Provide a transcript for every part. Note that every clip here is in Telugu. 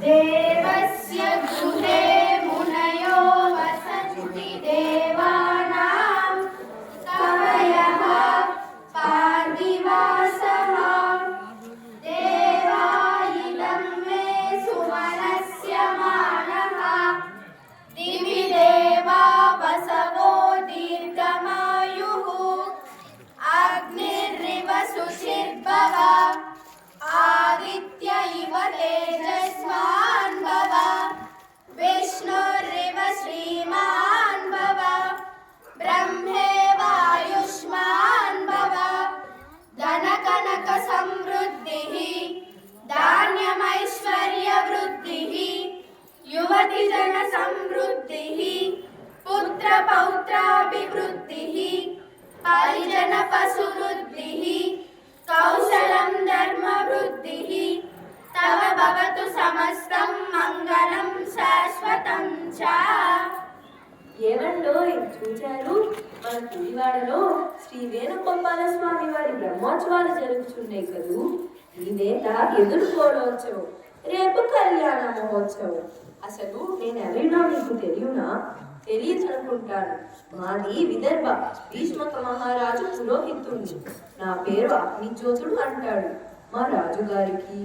देवस्य गृहे मुनयो वसन्ति देवानां कवयः पार्थिवासः देवा इदं मे सुमनस्य मानः दिवि देवा वसवो दीर्घमायुः अग्निर्विव शुचिर्भव आदित्य इव तेजस्वान् भव विष्णुरिव श्रीमान् भव ब्रह्मेवायुष्मान् भव धनकनक समृद्धिः धान्यमैश्वर्यवृद्धिः युवतिजन समृद्धिः पुत्रपौत्राभिवृद्धिः परिजन पशुवृद्धिः कौशलं धर्मवृद्धिः तव भवतु समस्तं मंगलं शाश्वतं च। ఏమండోయ్ చూచారు, మన కుడివాడలో శ్రీ వేణుగోపాల స్వామి వారి బ్రహ్మోత్సవాలు జరుగుతున్నాయి కదూ. ఇదేట ఎదుర్కోవచ్చవు, రేపు కళ్యాణ మహోత్సవం. అసలు నేను ఎవరినో మీకు తెలియనా? తెలియచనుకుంటాను. మాది విదర్భ, భీష్మక మహారాజు పురోహితుడు. నా పేరు అగ్నిజ్యోతుడు అంటాడు. మా రాజుగారికి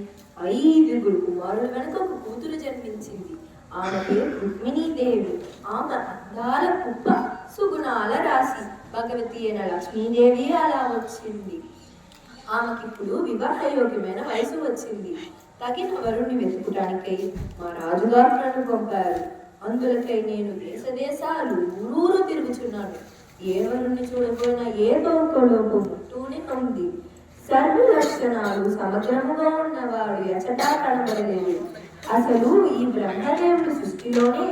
5 కుమారుల వెనుక ఒక కూతురు జన్మించింది. ఆమె పేరు రుక్మిణీదేవి. ఆమె అందాల కుప్ప, సుగుణాల రాశి. భగవతి అయిన లక్ష్మీదేవి అలా వచ్చింది. ఆమెకిప్పుడు వివాహయోగ్యమైన వయసు వచ్చింది. తగిన వరుణ్ణి వెతుకుటానికై మా రాజుగారు నన్ను పంపారు. అందులకై నేను దేశాలు ఊరూరు తిరుగుచున్నాను. ఏ వరుణ్ణి చూడకపోయినా ఏదో ఒక లోపం ఉంటూనే ఉంది. సర్వ లక్షణాలు సమగ్రముగా ఉన్నవాడు ఎచటా కనబడలేదు. అసలు ఈ బ్రహ్మదేవుడు సృష్టిలోనే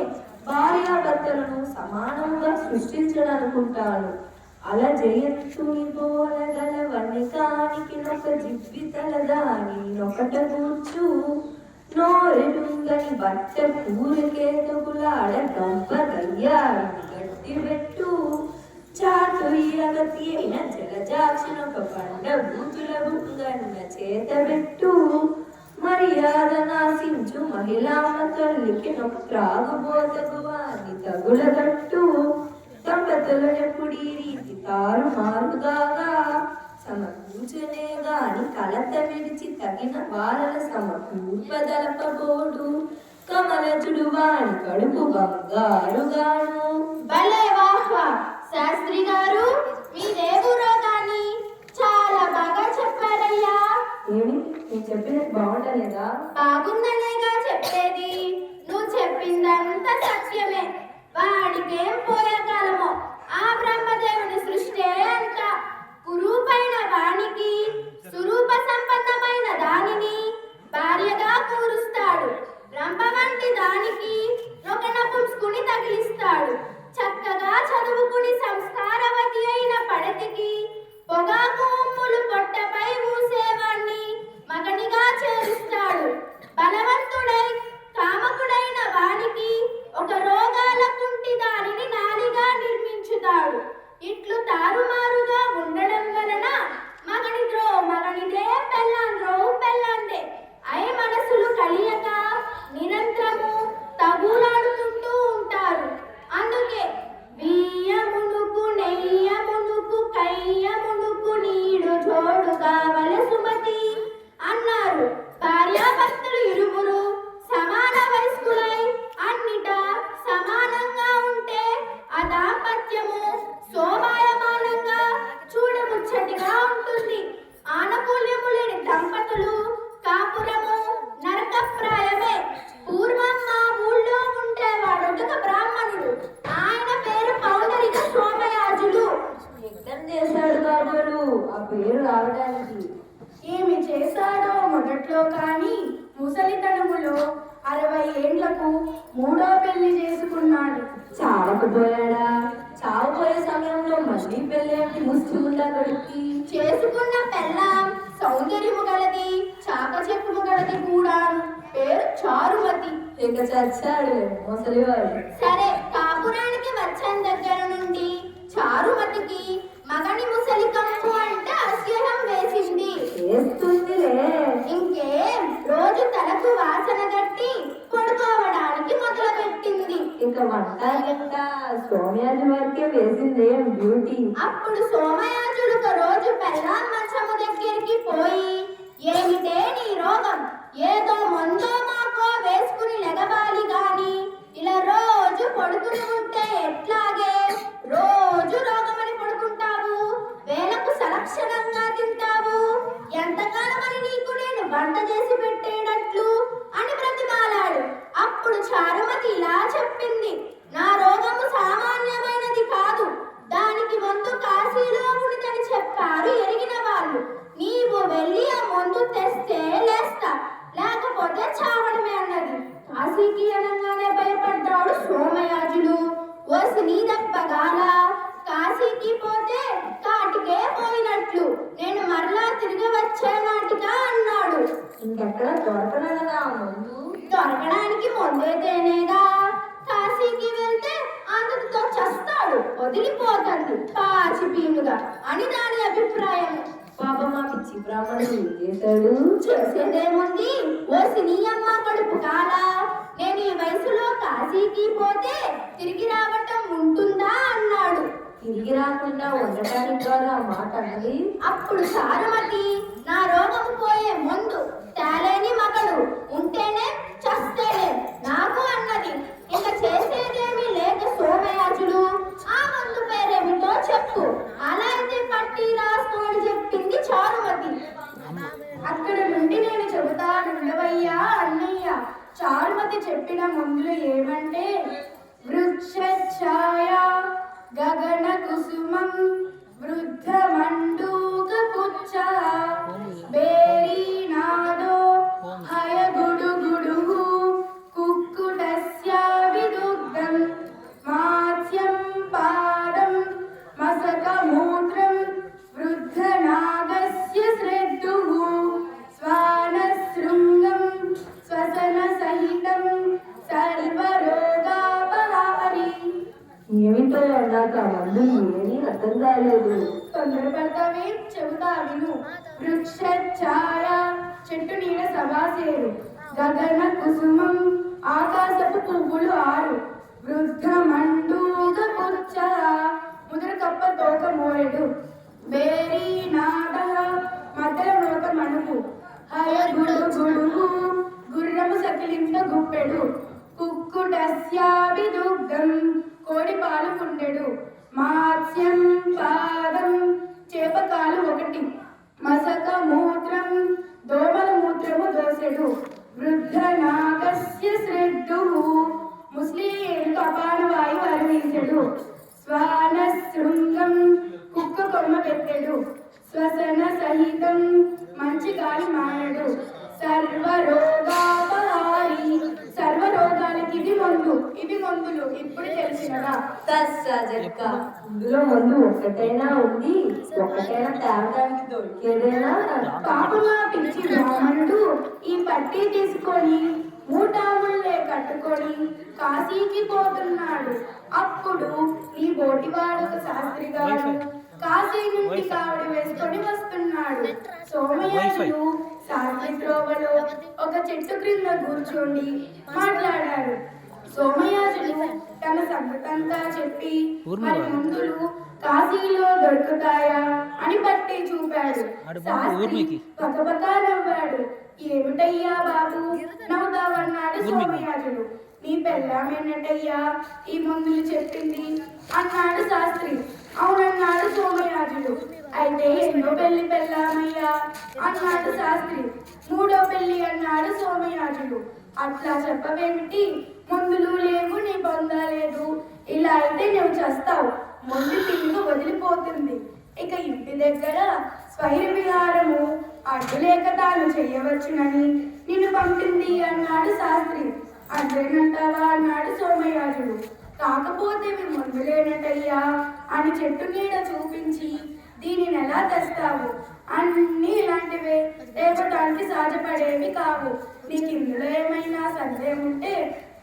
భార్యాభర్తలను సమానంగా సృష్టించడనుకుంటాను. అలా జయంతుని పోలగల వన్నికానికి నొక జిబ్బితలదాని నొకట కూర్చు నోరెలుంగని బట్ట కూరకేతకులాడ గంప గయ్యాడిని గట్టి పెట్టు చాటు అగతి అయిన జలజాక్షినొక పండ బూతుల బుంగన్న చేత పెట్టు మర్యాద నాశించు మహిళామ తల్లికి నొక త్రాగుబోతకు వారిని తగులగట్టు దంపతులనెప్పుడు ఈ రీతి తారుమారుగాగా సమకూర్చనే గాని కలత విడిచి తగిన వారల సమకూర్పదలపబోడు కమలజుడు వాణి కడుపు బంగారుగాను. భలే వాహ్వా శాస్త్రి గారు, మీ దేవురో కానీ చాలా బాగా చెప్పారయ్యా. ఏమి నేను చెప్పినట్టు బాగుండలేదా? బాగుందనేగా చెప్పేది. నువ్వు చెప్పిందంతా సత్యమే. వాడికేం పోయే కాలమో ఆ బ్రహ్మదేవుని సృష్టే అంట. కురూపైన వానికి సురూప సంపన్నమైన దానిని భార్యగా కూరుస్తాడు. రంప వంటి దానికి ఒక నపుంసకుని తగిలిస్తాడు. చక్కగా చదువుకుని సంస్కారవతి అయిన పడతికి పొగాకు ఉమ్ములు పొట్టపై ఊసేవాణ్ణి మగనిగా చేరుస్తాడు. బలవంతుడై కామకుడైన వానికి ఒక రోగాల కుంటి దానిని నాలిగా నిర్మించుతాడు. ఇట్లు తారుమారుగా ఉండడం వలన మగనిదే పెళ్ళాందే అయి మనసులు కలియక నిరంతరము తగులాడుతుంటూ ఉంటారు. అందుకే బియ్యమునుకు నెయ్యమునుకు కయ్యమునుకు నీడు జోడుగా వలసుమతి అన్నారు. భార్యాభర్తలు ఇరువురు సమాన వయస్కులై అన్నిటా సమానంగా ఉంటే ఆ దాంపత్యము శోభాయమానంగా చూడముచ్చటిగా ఉంటుంది. ఆనుకూల్యము లేని దంపతులు కాపురము నరకప్రాయమే. పూర్వం మా ఊళ్ళో ఉండేవాడు ఒక బ్రాహ్మణుడు. ఆయన పేరు పౌండరిక సోమయాజుడు. యజ్ఞం చేశాడు కాబోలు ఆ పేరు రావడానికి. ఏమి చేశాడో మొదట్లో కానీ ముసలితనములో 60 ఏండ్లకు 3వ పెళ్లి చేసుకున్నాడు. చావకపోయాడా? చావపోయే సమయంలో మళ్ళీ పెళ్ళేంటి ముస్లిముల్లా గడిపి చేసుకున్న పెళ్ళాం సౌందర్యము గలది, చాకచక్యము గలది కూడా. పేరు చారుమతి. ఇక చచ్చాడు ముసలివాడు. సరే, కాపురానికి వచ్చిన దగ్గర నుండి చారుమతికి మగని ముసలి కమ్ము అంటే అసహ్యం వేసింది. వేస్తుందిలే. ఇంకే అంటారంట సోమయాజు వారికే వేసిందేం డ్యూటీ. అప్పుడు సోమయాజుడు ఒక రోజు పెళ్ళాం మంచము దగ్గరికి పోయి, ఏమిటే నీ రోగం? ఏదో మందో మాకో వేసుకుని లెగవాలి గాని ఇలా రోజు పడుకుని ఉంటే ఎట్లాగే? రోజు రోగమని పడుకుంటావు, వేలకు సలక్షణంగా తింటావు, ఎంతకాలమని నీకు నేను వంట చేసి పెట్టేటట్లు అని బ్రతిమాలాడు. అప్పుడు చారుమతి ఇలా చెప్పింది, నా రోగము సామాన్యమైనది కాదు, దానికి మందు కాశీలో ఉన్నదని చెప్పారు ఎరిగిన వాళ్ళు. నీవు వెళ్ళి ఆ మందు తెస్తే లేస్తా, లేకపోతే చావడమే అన్నది. కాశీకి అనగానే భయపడ్డాడు సోమయాజుడు. ఓసి నీ దెబ్బగాల, కాశీకి పోతే కాటికే పోయినట్లు, నేను మరలా తిరిగి వచ్చే నాటిగా అన్నాడు. ఇంకెక్కడ దొరకనదా ముందు? దొరకడానికి ముందైతేనేగా, కాశీకి వెళ్తే అంతటితో చస్తాడు, వదిలిపోతుంది పాచిపీనుగా అని దాని అభిప్రాయం. పాప మా పిచ్చి బ్రాహ్మణుడు ఏం చేశాడు? చేసేదేముంది, ఓసి నీ అమ్మ కడుపు కాలా, నేను ఈ వయసులో కాశీకి పోతే తిరిగి రావటం ఉంటుందా అన్నాడు. తిరిగి రాకుండా ఉండటానికి కాదు ఆ మాట అన్నది. అప్పుడు చారుమతి, నా రోగము పోయే ముందు తేలేని మగడు ఉంటేనే చస్తేనే నాకు అన్నది. ఇక చేసేదేమీ లేక సోమయాజుడు, ఆ మందు పేరేమిటో చెప్పు, అలా అయితే పట్టి రాసుకోని చెప్పింది చారుమతి. అక్కడ నుండి నేను చెబుతానుండవయ్యా అన్నయ్య. చారుమతి చెప్పిన మందులు ఏమంటే, వృక్షఛాయ, గగన కుసుమం, వృద్ధ మండూక పుచ్చ, బేరీనాదో, హయ గుడు గుడు, కుక్కుటస్య విదుగ్ధం, మాత్స్యం పాదం, మసక మూత్రం, వృద్ధ నాగస్య శ్రేద్ధుః, శ్వానశృంగం, శ్వసన సహితం, సర్వరోగాపహారి. ఏమిటో అన్నాక మందు ఏమీ అర్థం కాలేదు. తొందరపడతావే, చెబుతా విను. వృక్షఛాయ, చెట్టు నీడ సభాసేరు, గగన కుసుమం, ఆకాశపు పువ్వులు 6, వృద్ధ మండూక పుచ్చ, ముదురు కప్ప తోక మోరెడు, బేరీ నాద, మధ్యల నోక మణుపు, హయ గుడు గుడుగు, గుర్రము సకిలింత గుప్పెడు, కుక్కుటస్యాభిదుగ్ధం, కోడి పాలు కుండెడు, మాత్స్యం పాదం, చేపకాలు 1, మసక మూత్రం, దోమల మూత్రము దోసెడు, వృద్ధ నాగస్య శ్రేద్ధుః, ముస్లి ఏనుగు అపాన వాయువు అరవీసెడు, శ్వాన శృంగం, కుక్క కొమ్మ పెట్టెడు, శ్వసన సహితం, మంచి గాలి మానడు, సర్వరోగాపహారి, సర్వరోగాలకి ఇది మందు. ఇవి మందులు ఇప్పుడు తెలిసినదా? తస్సజక్క. ఇందులో మందు ఒక్కటైనా ఉంది, ఒక్కటైనా తాగడానికి దొరికేదేనా? పాపమా పిచ్చి బ్రాహ్మణుడు ఈ పట్టి తీసుకొని మూటాముళ్ళే కట్టుకొని కాశీకి పోతున్నాడు. అప్పుడు ఈ బోటివాడు ఒక శాస్త్రి గారు కాశీ నుండి కావడి వేసుకొని వస్తున్నాడు. సోమయాజుడు శాస్త్రి త్రోవలో ఒక చెట్టు క్రింద కూర్చొని మాట్లాడారు. సోమయాజుడు తన సంగతంతా చెప్పి మరి మందులు కాశీలో దొరుకుతాయా అని పట్టి చూపాడు. శాస్త్రి పకపకా నవ్వాడు. ఏమిటయ్యా బాబు నవ్వుతావన్నాడు సోమయాజుడు. నీ పెళ్ళామేనటయ్యా ఈ మందులు చెప్పింది అన్నాడు శాస్త్రి. అవునన్నాడు సోమయాజుడు. అయితే ఎన్నో పెళ్లి పెళ్ళామయ్యా అన్నాడు శాస్త్రి. 3వ పెళ్లి అన్నాడు సోమయాజుడు. అట్లా చెప్పవేమిటి, మందులు లేవు నీ పొందలేదు, ఇలా అయితే నువ్వు చేస్తావు, మందు తిండి వదిలిపోతుంది. ఇక ఇంటి దగ్గర స్వైర విహారము అడ్డులేక తాను చెయ్యవచ్చునని నిన్ను పంపింది అన్నాడు శాస్త్రి. అడ్డేనంటావా అన్నాడు సోమయాజుడు. కాకపోతే ఇవి మందులేనటయ్యా అని చెట్టు నీడ చూపించి దీనిని ఎలా తెస్తావు, అన్నీ ఇలాంటివే, లేపటానికి సాధ్యపడేవి కావు, నీకు ఇందులో ఏమైనా సందేహం ఉంటే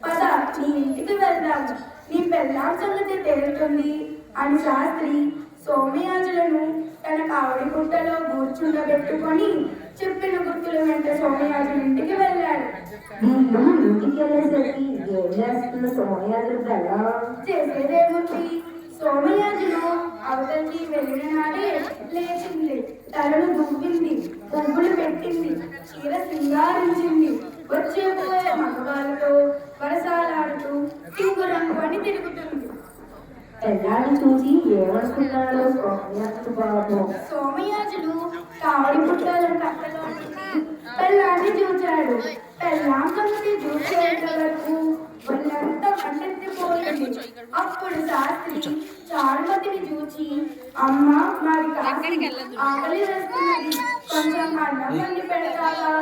పద నీ ఇంటికి వెళ్దాము, నీ పెళ్ళాం సంగతి తేలుతుంది అని శాస్త్రి సోమయాజులను తన కావడి గుట్టలో కూర్చుండబెట్టుకొని చెప్పిన గుర్తుల వెంట సోమయాజుల ఇంటికి వెళ్ళాడు. వీళ్ళు ఇంటికి వెళ్ళేసరికి ఏం చేస్తున్న సోమయాజులు బెల్లం చేసేదేముంది? సోమయాజులు అవతలికి వెళ్ళిన నాడే లేచింది, తలను దువ్వింది, పువ్వులు పెట్టింది, చీర సింగారించింది, వచ్చేపోయే మగవాళ్ళతో వరసాలాడుతూ రంగు అని తిరుగుతుంది. పెళ్ళాన్ని చూసి ఏమనుకున్నాడో సోమయాజులు బాబు. సోమయాజులు కావడి పుట్టల కట్టలో పెళ్ళాన్ని చూచాడు. పెళ్ళాంకని చూసేంత వరకు వాళ్ళంతా మంటెత్తిపోయింది. అప్పుడు శాస్త్రి చారుమతిని చూచి, అమ్మ మరి ఆకలి వేస్తున్నది, కొంచెం అన్నం వండి పెడతావా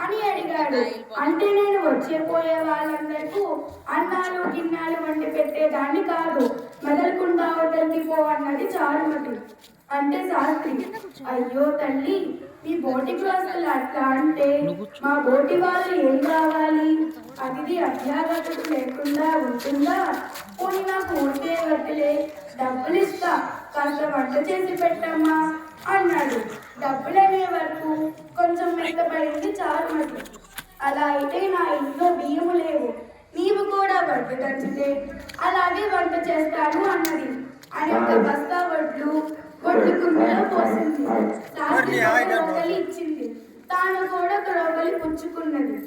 అని అడిగాడు. అంటే నేను వచ్చేపోయే వాళ్ళందరికీ అన్నాలు గిన్నాలు వండి పెట్టేదాన్ని కాదు, మెదలకుండా వద్దరికి పో అన్నది చారుమతి. అంటే శాస్త్రి, అయ్యో తల్లి, మీ బోటి క్లాసులు అట్లా అంటే మా బోటి వాళ్ళు ఏం కావాలి? అతిథి అభ్యాగతుడు లేకుండా ఉంటుందా? పోనీ నాకు ఊరికే వద్దులే, డబ్బులు ఇస్తా, కాస్త వంట చేసి పెట్టమ్మా అన్నాడు. డబ్బులు అనే వరకు కొంచెం మెత్తపడింది చారుమతి. అలా అయితే నా ఇంట్లో బియ్యము లేవు, నీవు కూడా వంట దంచితే అలాగే వంట చేస్తాను అన్నది. అని ఒక బస్తా వడ్లు కుండలో పోసింది. శాస్త్రి ఇచ్చింది, తాను కూడా క్రోగలి పుచ్చుకున్నది.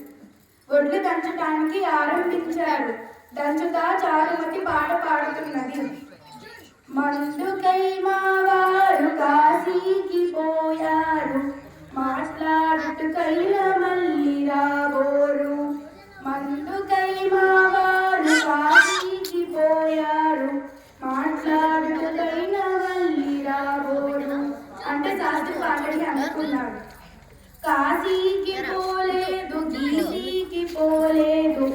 వడ్లు దంచడానికి ఆరంభించాడు. దంచుతా చారుమతి పాట పాడుతున్నది. మందుకై మావారు కాశీకి పోయారు, మాట్లాడుటకైన మళ్ళీ రాబోరు. మందుకై మావారు కాశీకి పోయారు, మాట్లాడుటకైన మళ్ళీ రాబోరు అంటే శాస్త్రి పాటని అనుకున్నాడు. కాశీకి పోలేదు, గీసీకి పోలేదు,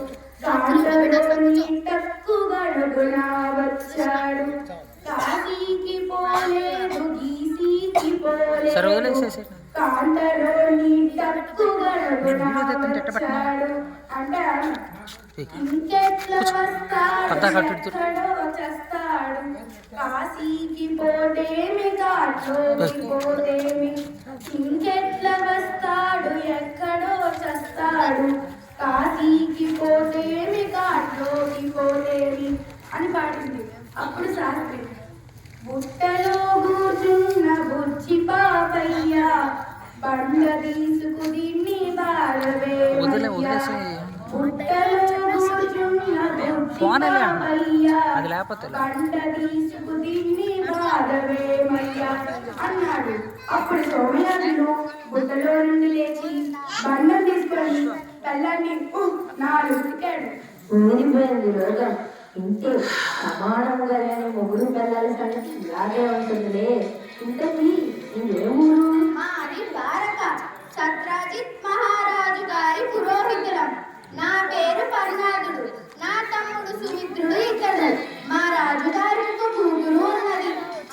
కాంతలోని టక్కు గడుగున వచ్చాడు. కాశీకి పోలేదు, గీసీకి పోలేదు, కాంతలోని టక్కు గడుగున వచ్చాడు అంటే ఇంకెట్లా వస్తాడు, ఎక్కడో చేస్తాడు. కాశీకి పోతేమి, కాట్లోకి పోతేమి, ఇంకెట్లా వస్తాడు, ఎక్కడో చేస్తాడు. కాశీకి పోతేమి, కాట్లోకి పోతేమి అని పాడింది. అప్పుడు శాస్త్రి, బుట్టలో కూర్చున్న బుజ్జి పాపయ్య, బండ తీసుకు దీన్ని బాలవే. బుట్టలో కూర్చున్న బుజ్జి పాపయ్య, బండ తీసుకు దీన్ని బాలవేమయ్య అన్నాడు. అప్పుడు సోమయాజులు బుట్టలో నుండి లేచి బండం తీసుకొని పెళ్ళాన్ని నాలుగు ఉతికాడు. ఊరిపోయింది రోగం. ఇంతే సమానంగా లేని మొగుడు పిల్లల సంగతి ఇలాగే ఉంటుందిలే. ఇంతకీ ఏ ఊరు? మాది ద్వారక, సత్రాజిత్ మహారాజు గారి పురోహితులం. నా పేరు పరినాథుడు, నా తమ్ముడు సుమిత్రుడు ఇతడు. మా రాజుగారికి కూతురు ఉన్నది,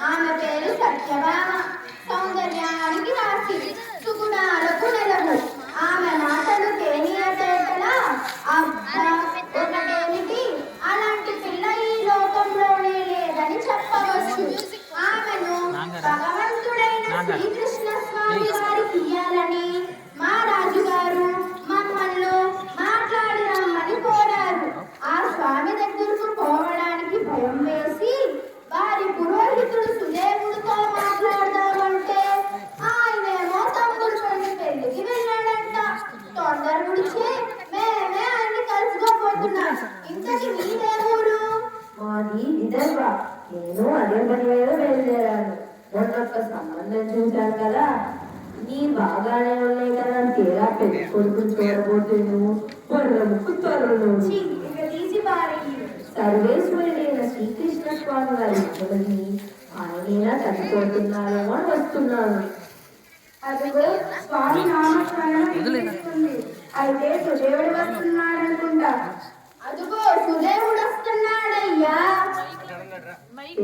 ఆమె పేరు సత్యభామ. సౌందర్యానికి రాసి, సుగుణాలకు నెలవు. ఆమె మాటలు తేనియటేటల అబ్బా ఒకటేమిటి, అలాంటి పిల్ల ఈ లోకంలోనే లేదని చెప్పవచ్చు. ఆమెను భగవంతుడైన శ్రీకృష్ణ స్వామి వారికి ఇయ్యాలని మా రాజుగారు మమ్మల్ని మాట్లాడి రమ్మని కోరారు. ఆ స్వామి దగ్గరకు పోవడానికి భయం వేసి వారి పురోహితుడు సుదేవుడితో మాట్లాడదామంటే ఆయనేమో తమ్ముడు పెళ్లికి వెళ్ళాడంట. తొందరగుడిచే మేమే ఆయన్ని కలుసుకోబోతున్నాం. ఇంతకి మీదే ఊరు? మాది విదర్భ. నేను అదే పని మీద బయలుదేరాను. మొన్నొక్క సంబంధం చూశాను కదా, నీ బాగానే ఉన్నాయి కదా, తీరా పెళ్లి కొడుకుని చూడబోతేను బొర్రముక్కు త్వరలు. ఇక తీసి పారేయి. సర్వేశ్వరుడైన శ్రీకృష్ణ స్వామి వారి ఇంటిని ఆయన తగ్గిపోతున్నారేమో అని వస్తున్నాను. అదిగో స్వామి నామస్మరణ వినిపిస్తుంది. అయితే సుదేవుడు వస్తున్నాడనుకుంటా. అదిగో సుదేవుడు వస్తున్నాడయ్యా.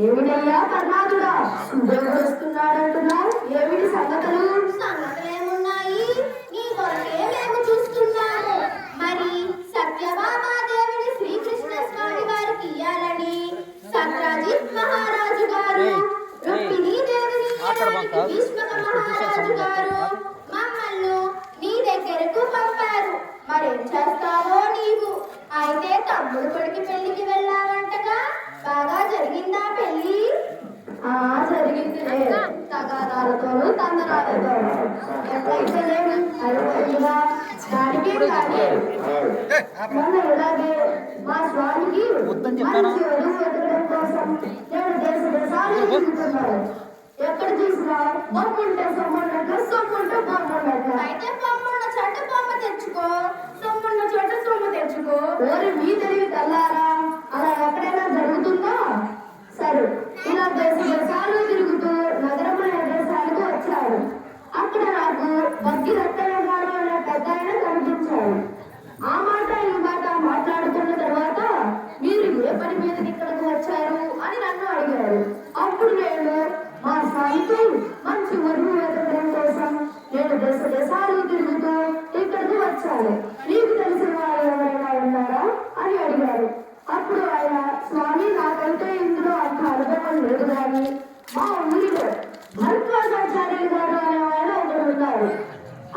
ఏమిటయ్యా పర్ణాదుడా, సుదేవుడు వస్తున్నాడంటున్నావు? ఏమిటి సంగతులు? సంగతులేమున్నాయి, నీ కొరకే మేము చూస్తున్నాము. మరి సత్యభామాదేవిని శ్రీకృష్ణ స్వామి వారికి ఇయ్యాలని సత్రాజిత్ మహారాజు గారు, రుక్మిణీ దేవిని భీష్మక మహారాజు గారు మమ్మల్ని నీ దగ్గరకు పంపారు. మరేం చేస్తావు? అయితే తమ్ముడు కొడుకు పెళ్లికి వెళ్ళావంటగా, బాగా జరిగిందా పెళ్లి? ఆ జరిగింది తగాదాలతోనూ తందనాలతోనూ ఎట్లయితే లేదు అయిపోయిందిగా. దానికి కానీ మొన్న ఇలాగే మా స్వామికి మంచి వధువు వెతకడం కోసం నేను దేశ దేశాలు తిరుగుతున్నాను. ఎక్కడ చూసినా బొమ్ముంటే సొమ్మున్నట్లు, సొమ్ముంటే బొమ్మున్నట్లు. అయితే బొమ్మున్న చోట బొమ్మ తెచ్చుకో, సొమ్మున్న చోట సొమ్ము తెచ్చుకో. ఓరి మీ తెలివి తెల్లారా, అలా ఎక్కడైనా జరుగుతుందా? సరే, ఇలా దేశ దేశాలు తిరుగుతూ నగరముల దేశాలకు వచ్చాడు. అక్కడ నాకు వగ్గి రత్తయ్య గారు అనే పెద్ద ఆయన కనిపించాడు. ఆ మాట ఈ మాట మాట్లాడుతున్న తర్వాత మీరు ఏ పని మీదకి ఇక్కడికి వచ్చారు అని నన్ను అడిగారు. అప్పుడు నేను మా స్వామికి మంచి వరువు వెతకడం కోసం నేను దేశ దేశాలు తిరుగుతూ ఇక్కడికి వచ్చాను. మీకు తెలిసిన వారు ఎవరైనా ఉన్నారా అని అడిగారు. అప్పుడు ఆయన, స్వామి నాకంటే ఇందులో అంత అనుభవం లేదు కానీ మా ఊరిలో భరద్వాజాచార్యులు గారు అనే ఆయన ఒకరు ఉన్నారు.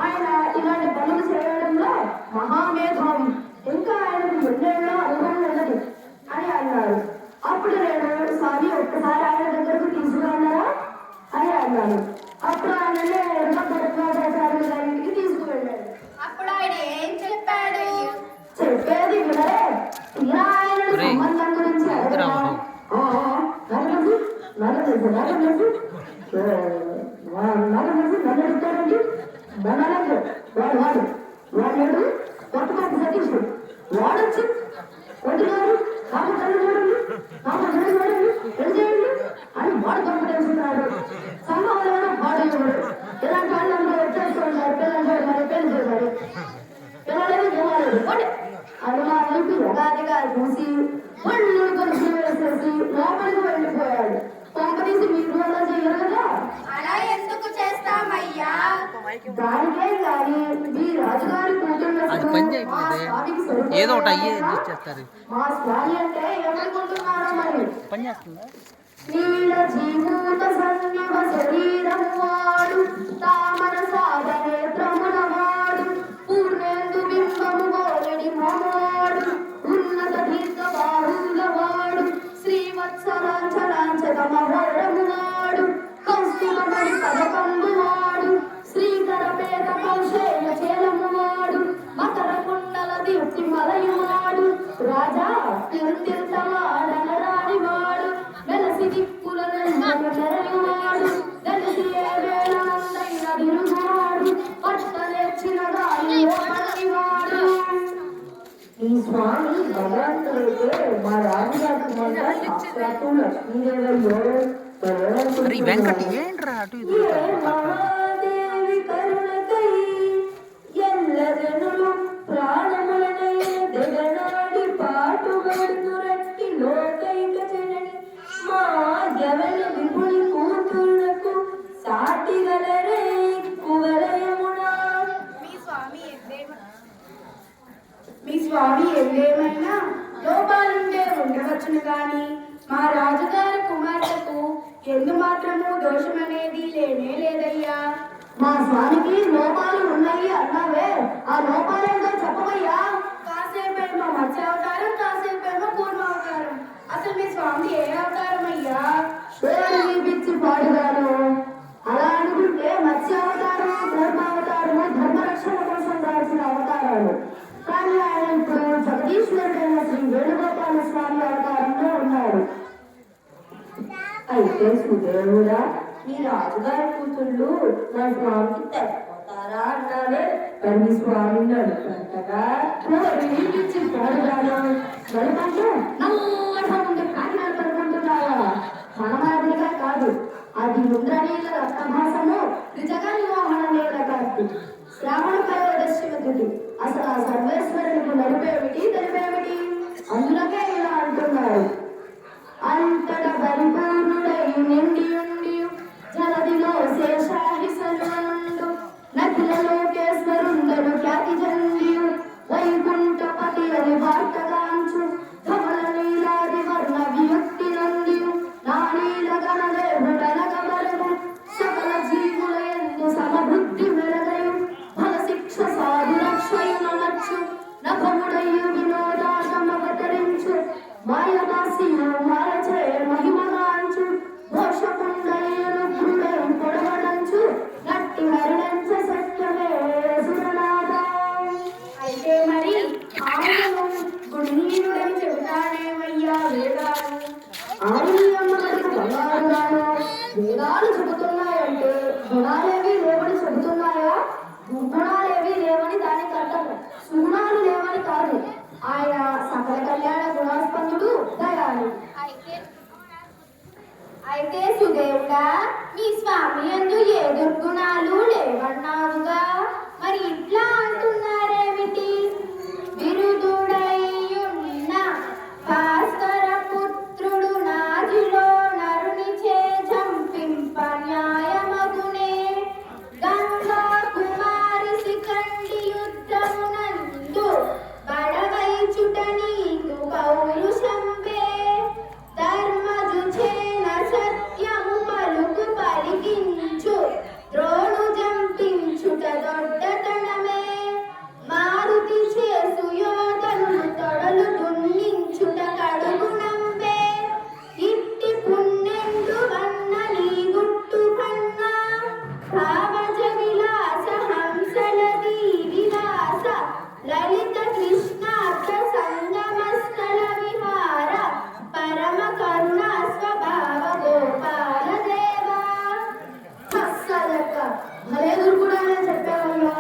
ఆయన ఇలాంటి పనులు చేయడంలో మహామేధావి, ఇంకా ఆయనకు ఎన్నేళ్ళలో అనుభవం ఉన్నది అని అన్నారు. అప్పుడు నేను, స్వామి ఒక్కసారి ఆయన దగ్గరకు తీసుకువెళ్ళరా అని అన్నాను. అప్పుడు ఆయన భరద్వాజాచార్యులు గారి ఇంటికి తీసుకువెళ్ళాడు. అప్పుడు ఆయన ఏం చెప్పాడు? చెప్పేది వినరే, తీరా ఆయన సంబంధం గురించి నన్ను నన్నలేదు వాడు వాడు వాడు కొత్తపాటి సతీష్ వాడొచ్చి కొద్ది గారు నాకు తల్లి చూడండి, నాకు తల్లి చూడండి, పెళ్లి చేయండి అని వాడు కంపెడుతున్నాడు. సంభావన వాడు ఇలాంటి వాళ్ళు అందరూ వచ్చేస్తూ ఉంటారు. పిల్లలు చూడాలి, పెళ్లి చూడాలి, పిల్లలేదు చూడాలి అని మా వైపు యథాదిగా చూసి ఒళ్ళు కొంచెం వేసేసి లోపలికి వెళ్ళిపోయాడు. కొంపదీసి మీరు అలా చెయ్యరు కదా. అలా ఎందుకు చేస్తామయ్యా? దానికే కానీ మీ రాజుగారి కూతురు ఏదో ఒకటి అయ్యే చేస్తారు. మా స్వామి అంటే ఏమనుకుంటున్నారో మరి. పని చేస్తుందా? నీల జీవూత సన్నివ శరీరం వాడు, తామర సాధనేత్రముల వాడు, పూర్ణేందు బింబము గోలెడి మోడు, ఉన్నత దీర్ఘ బాహుల వాడు, శ్రీవత్సలాంచలాంచతమ హోరము వాడు, కౌస్తుభమణి పదకంబు వాడు, శ్రీకర పేద కౌశేయ చేలము వాడు, మకర కుండల దీప్తి మలయు వాడు, రాజా తిరుతిరుతవాడనరాని వాడు, వెలసి దిక్కుల నెరయువాడు, వెలసి ఏవేళనందైన తిరుగువాడు, పట్టలేచిన గాలి పడివాడు. ఈ స్వామి భగవంతుడైతే మా రాజుగారు సాక్షాత్తు లక్ష్మీదేవయ్యో. మరి వెంకట ఏంట్రా అటు ఇది దేవి కరుణకై ఎల్లదనులు ప్రాణములనై దిగనాడి పాటుగడుతురట్టి లోకైక జనని మా జవల విపుని కూతుళ్లకు సాటిగలరే కువలయమునా. మీ స్వామి ఎల్లేమైనా లోపాలుండే ఉండవచ్చును కానీ మా రాజుగారి కుమార్తెకు ఎందు మాత్రము దోషమనేది లేనే లేదయ్యా. మా స్వామికి లోపాలు ఉన్నాయి అన్నావే, ఆ లోపాలేందో చెప్పవయ్యా. కాసేపేమో మత్స్యావతారం, కాసేపేమో కూర్మావతారం. అసలు మీ స్వామి ఏ అవతారం అయ్యా? పిచ్చి పాడుగాను. అలా అనుకుంటే మత్స్యావతారము, కూర్మావతారము ధర్మరక్షణ కోసం రాసిన అవతారాలు. కానీ ఆయన ఇప్పుడు జగదీశ్వరుడైన శ్రీ వేణుగోపాల స్వామి అవతారంలో ఉన్నాడు. అయితే సుదేవుడా, ఈ రాజుగారి కూతుళ్ళు నా స్వామికి తెచ్చిపోతారా అన్నావే, కానీ స్వామిని అడుగుతుంటగా పిలిపించి పాడుగాను. నడుకంటే నల్లగా ఉండే కాకినాడ పడుకుంటున్నావా? మన మాదిరిగా కాదు, అది ఇంద్రనీల రక్తభాసము, నిజగన్మోహన నీల కాదు. శ్రావణ పరవదశివతుడి అసలు ఆ సర్వేశ్వరునికి నడిపేమిటి తెలిపేమిటి? అందులోకే ఇలా అంటున్నారు. అంతట పరిపూర్ణుడై నిండి ఉండి జలదిలో శేషాహిసనుండు, నదిల లోకేశ్వరుండను ఖ్యాతి జండియు, వైకుంఠపతి అని వార్తగాంచు, ధవల నీలాది వర్ణ వియుక్తి నందియు, నానీల గణదేవుడనగ వరము, సకల జీవుల యందు సమబుద్ధి మెరగయు, ఫల శిక్ష సాధు రక్షయున నచ్చు, నభముడయు వినోదాశ అయితే సుదేవుడా మీ స్వామి యందు ఏ దుర్గుణాలు లేవన్నావుగా, మరి ఇట్లా అంటున్నారేమిటి? బిరుదుడైయున్న భాస్కర పుత్రుడు నాజిలో నరునిచే జంపింప న్యాయమగునే. గంగా కుమారి శిఖండి యుద్ధమునందు బడవైచుట నీకు పౌరుషంబే. ధర్మజుచేన సత్యము పలుకు పలికించు ద్రోణు జంపించుట దొడ్డతనమే. మారుతి చేసు యోధనులు తొడలు దున్నించుట కడుగుణంబే. ఇట్టి పున్నెండు వన్న నీ గుట్టు కన్నా భావజ విలాస హంసలది విలాస లలిత కృష్ణార్థ సంగమస్థల విహార పరమ కరుణ స్వభావ గోపాల దేవా. అస్సలక్క భలే దుర్గుణాలే చెప్పావయ్యా.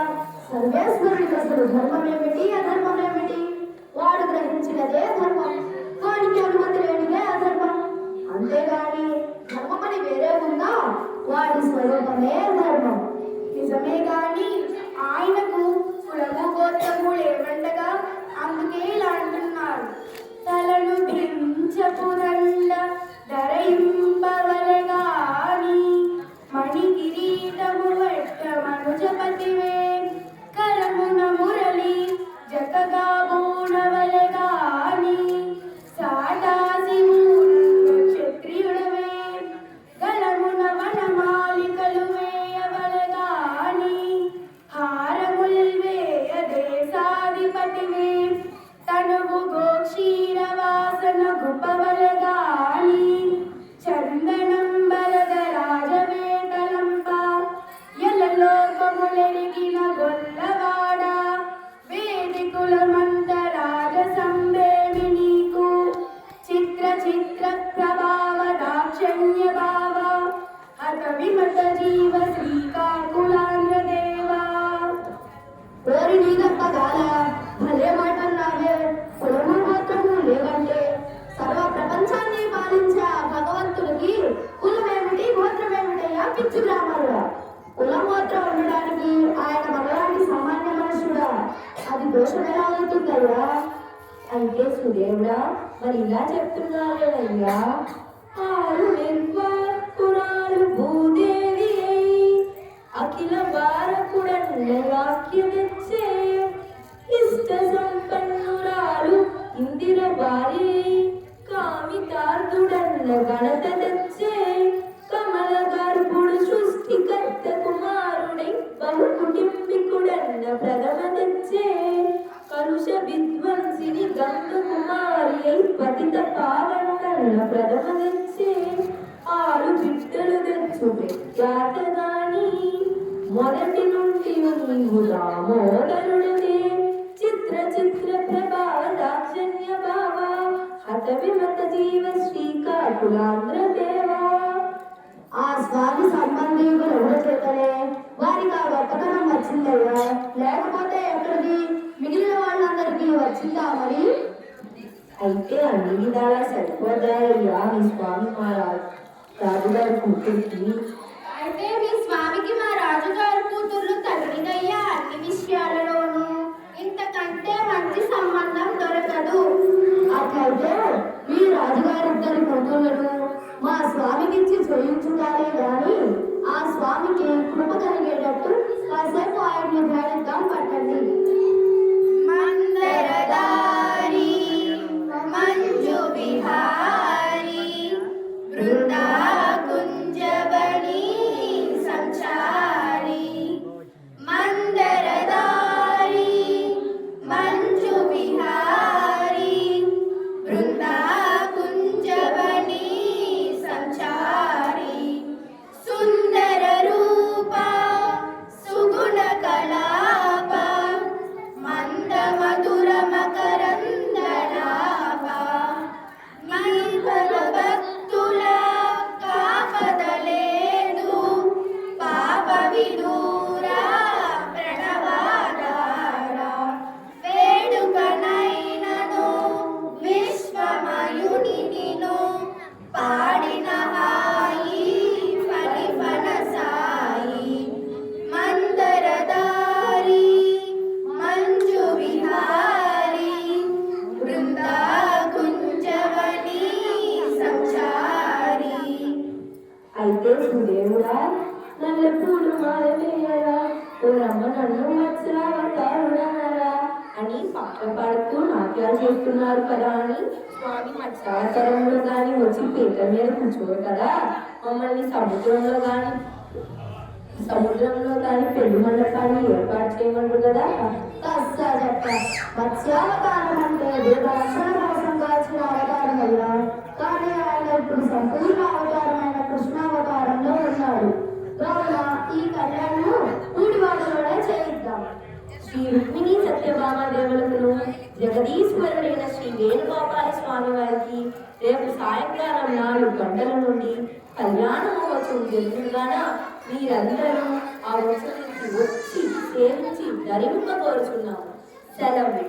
సర్వేశ్వరుడికి అసలు ధర్మం ఏమిటి అధర్మం ఏమిటి? వాడు గ్రహించినదే ధర్మం, వాడికి అనుమతి లేనిదే అధర్మం. అంతేగాని ధర్మమని వేరే ఉందా? వాడి స్వరూపమే ధర్మం. నిజమే గాని ఆయనకు కులము గోత్రము లేవండగా, అందుకే ఇలా అంటున్నాడు. తలను భించపురండ ధరయింపవలెగాని మణి కిరీటము వెట్ట మనుజపతివే. కరమున మురళి జతగా బూనవలెగాని సాటాసి క్షత్రియుడవే. గలమున వనమాలికలు వేయవలెగాని హారముల్ వేయ దేశాధిపతివే. తనువు గోక్షీర వాసన గుపవలెగాని చందనం బలద రాజవేతలంప. ఎలలోకములెరిగిన గొల్లవాడ వేదికుల మంత రాజ సంబేమి నీకు. చిత్ర చిత్ర ప్రభావ దాక్షణ్య భావ హత విమత జీవ శ్రీకాకుళాంధ్ర దేవా. ఓరి నీదప్ప గాల భలే మాటన్నావే. కులము గోత్రము లేవంటే సర్వ ప్రపంచాన్ని పాలించే ఆ భగవంతుడికి కులమేమిటి గోత్రమేమిటయ్యా పిచ్చి బ్రాహ్మణుడా? కులగోత్రం ఉండడానికి ఆయన మనలాంటి సామాన్య మనుషుడా? అది దోషం ఎలా అవుతుందయ్యా? అయితే సుదేవుడా మరి ఇలా చెప్తున్నారేనయ్యా. ఆరు నిర్వాకురాలు భూదేవి అయి అఖిల భారకుడన్న వాక్యమిచ్చే. ఇష్ట సంపన్నురాలు ఇందిర భార్య కామితార్థుడన్న ఘనత తెచ్చే. కమల గర్భుడు సృష్టికర్త కుమారుడై బహు కుటుంబికుడన్న ప్రథమ తెచ్చే. కలుష విధ్వంసిని గంగ కుమారి అయి పతిత పావనుడన్న ప్రథమ తెచ్చే. ఆరు బిడ్డలు తెచ్చు ప్రఖ్యాతగాని మొదటి నుండి నీవు దామోదరుడవే. చిత్ర చిత్ర ప్రభావ దాక్షణ్య భావ హత విమత జీవ శ్రీకాకుళాంధ్ర దేవా. ఆ స్వామి సంబంధీకులు ఎవరి చేతనే వారికి ఆ గొప్పతనం వచ్చిందయ్యా, లేకపోతే ఎక్కడిది? మిగిలిన వాళ్ళందరికీ వచ్చిందా మరి? అయితే అన్ని విధాలా సరిపోతాయ్యా మీ స్వామి మహారాజ్ రాజుగారి కూతురికి. అయితే మీ స్వామికి మా రాజుగారి కూతుర్లు తగినయ్యా అన్ని విషయాలలోనూ. ఇంతకంటే మంచి సంబంధం దొరకదు. అట్లయితే మీ రాజుగారిద్దరి కూతుళ్ళను మా స్వామికిచ్చి చేయించుతారే గాని ఆ స్వామికి కృప కలిగేటట్టు కాసేపు ఆయన్ని ధ్యానిద్దాం పట్టండి. మందరదారి మంజు విహారి బృందా కుంజబని సంచారి. మందరదారి మంజు విహారి బృందా కుంజబని సంచారి. సుందర రూప సుగుణ కళాప మాధవేయరా ఓ రమ్మ నన్ను మత్స్యావతారుడనరా అని పాట పాడుతూ నాట్యాలు చేస్తున్నారు కదా అని స్వామి మత్స్యావతారంలో కానీ వచ్చి పీట మీద కూర్చోరు కదా. మమ్మల్ని సముద్రంలో కానీ పెళ్లి మండపాన్ని ఏర్పాటు చేయమంటారు కదా. మత్స్యావతారం అంటే దేవరక్షణ కోసం కాల్చిన అవతారం వల్ల, కానీ ఆయన ఇప్పుడు సంపూర్ణ అవతారమైన కృష్ణావతారంలో ఉన్నాడు. కావున ఈ కళ్యాణము ఊడివాడలోనే చేయిద్దాం. శ్రీ రుక్మిణి సత్యభామ దేవులకు జగదీశ్వరుడైన శ్రీ వేణుగోపాల స్వామి వారికి రేపు సాయంకాలం 4 గంటల నుండి కళ్యాణ మహోత్సవం జరుగుతుందన మీరందరూ ఆ ఉత్సవానికి వచ్చి సేవించి ధరింప కోరుచున్నాము. సెలవు.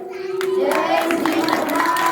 జై శ్రీమన్నారాయణ.